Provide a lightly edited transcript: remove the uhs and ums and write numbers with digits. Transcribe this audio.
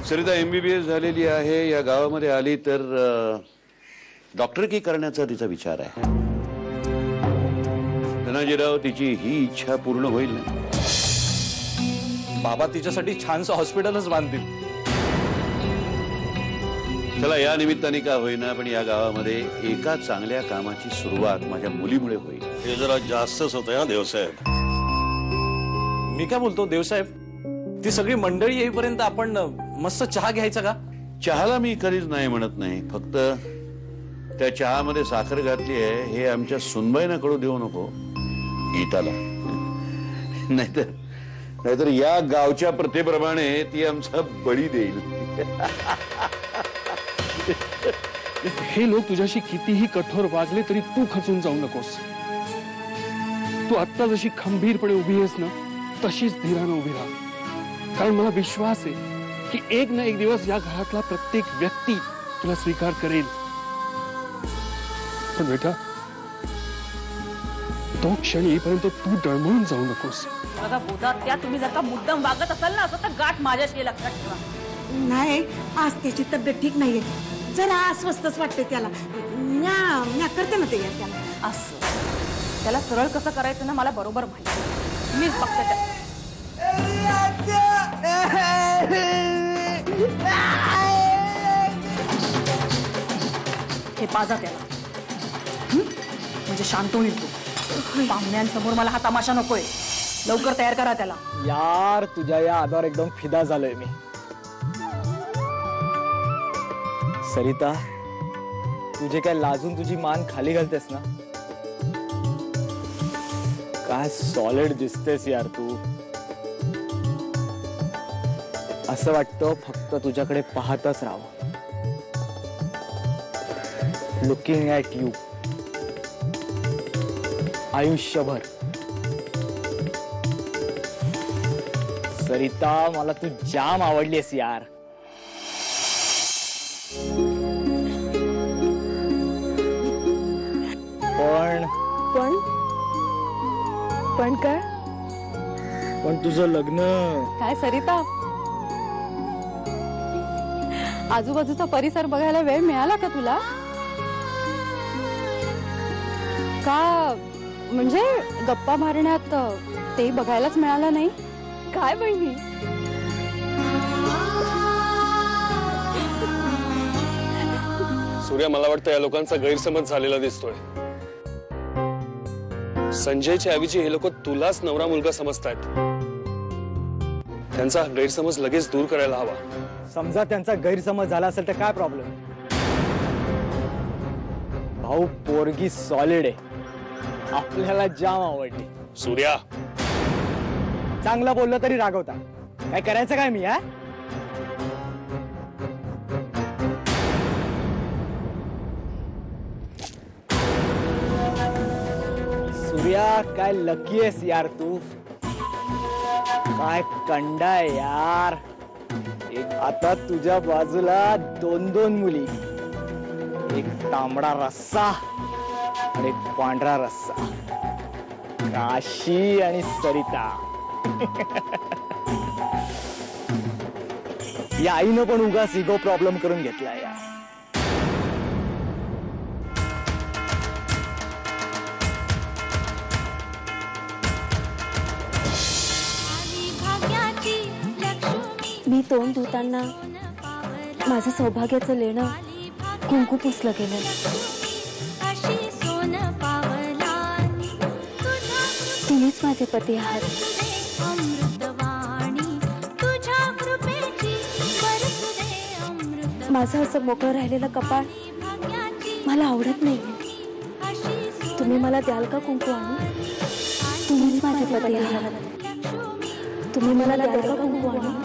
Sarita MBBS झालेली आहे, या गावामध्ये आली तर डॉक्टरकी करण्याचा तिचा विचार आहे. धनाजीराव, तिची ही इच्छा पूर्ण होईल ना? बाबा तिच्यासाठी छानसं हॉस्पिटलच बांधतील. चला, या निमित्ताने का होईना पण या गावामध्ये एका चांगल्या कामाची सुरुवात माझ्या मुलीमुळे होईल. हे जरा जास्तच होतंय ना देवसाहेब. मी काय बोलतो देवसाहेब, ती सगळी मंडळी येईपर्यंत आपण मस्त चहा घ्यायचा का? चहाला मी कधीच नाही म्हणत नाही, फक्त त्या चहामध्ये साखर घातली आहे हे आमच्या सुनबाईंना कळू देऊ नको, गीताला. नाहीतर या गावच्या प्रथेप्रमाणे ती आमचा बळी देईल. हे लोक तुझ्याशी कितीही कठोर वागले तरी तू खचून जाऊ नकोस. तू आत्ता जशी खंबीरपणे उभी आहेस ना, तशीच धीरानं उभी राहा. कारण मला विश्वास आहे की एक ना एक दिवस या घरातला प्रत्येक व्यक्ती तुला स्वीकार करेल. पण बेटा, तो क्षण येईपर्यंत तू डळमळून जाऊ नकोस. बघा बोधात त्या, तुम्ही जर का मुद्दाम वागत असाल ना असं तर गाठ माझ्याशी लक्षात ठेवा. नाही, आज त्याची तब्येत ठीक नाहीये, जरा अस्वस्थच वाटते त्याला. म्या करते ना ते त्याला. असं त्याला सरळ कसं करायचं ना मला बरोबर माहिती. मीच बघते त्या. हे पाजा त्याला, म्हणजे शांत होईल तू. पाहुण्यांसमोर मला हा तमाशा नकोय. लवकर तयार करा त्याला. यार, तुझ्या या आधार एकदम फिदा झालोय मी. सरिता, तुझे काय लाजून तुझी मान खाली घालतेस ना? काय सॉलिड दिसतेस यार तू. असं वाटतं फक्त तुझ्याकडे पाहतच राहावं. लुकिंग ॲट यू आयुष्यभर. सरिता, मला तू जाम आवडलीस यार. पण काय? पण तुझं लग्न काय सरिता, आजूबाजूचा परिसर बघायला वेळ मिळाला का तुला? का म्हणजे गप्पा मारण्यात ते बघायलाच मिळालं नाही काय बहिणी? सूर्या, मला वाटतं या लोकांचा गैरसमज झालेला दिसतोय. संजयच्या ऐवजी हे लोक तुलाच नवरा मुलगा समजतायत. त्यांचा गैरसमज लगेच दूर करायला हवा. समजा त्यांचा गैरसमज झाला असेल तर काय प्रॉब्लेम? भाऊ, पोरगी सॉलिड आहे, आपल्याला जाम आवडली. सूर्या, चांगलं बोललं तरी रागवता. काय करायचं काय मी? सूर्या, काय लकी आहेस यार तू. काय कंडाय यार. आता तुझ्या बाजूला दोन दोन मुली, एक तांबडा रस्सा आणि एक पांढरा रस्सा. काशी आणि सरिता. या आईनं पण उगाच इगो प्रॉब्लेम करून घेतला यार. मी तोंड धुताना माझं सौभाग्याचं लेणं कुंकू पुसलं गेलं. तुम्हीच माझे पती आहात. माझं असं मोकळं राहिलेलं कपाळ मला आवडत नाही. तुम्ही मला द्याल का कुंकू आणून? तुम्हीच माझे पती आहात. तुम्ही मला द्याल का कुंकू आणून?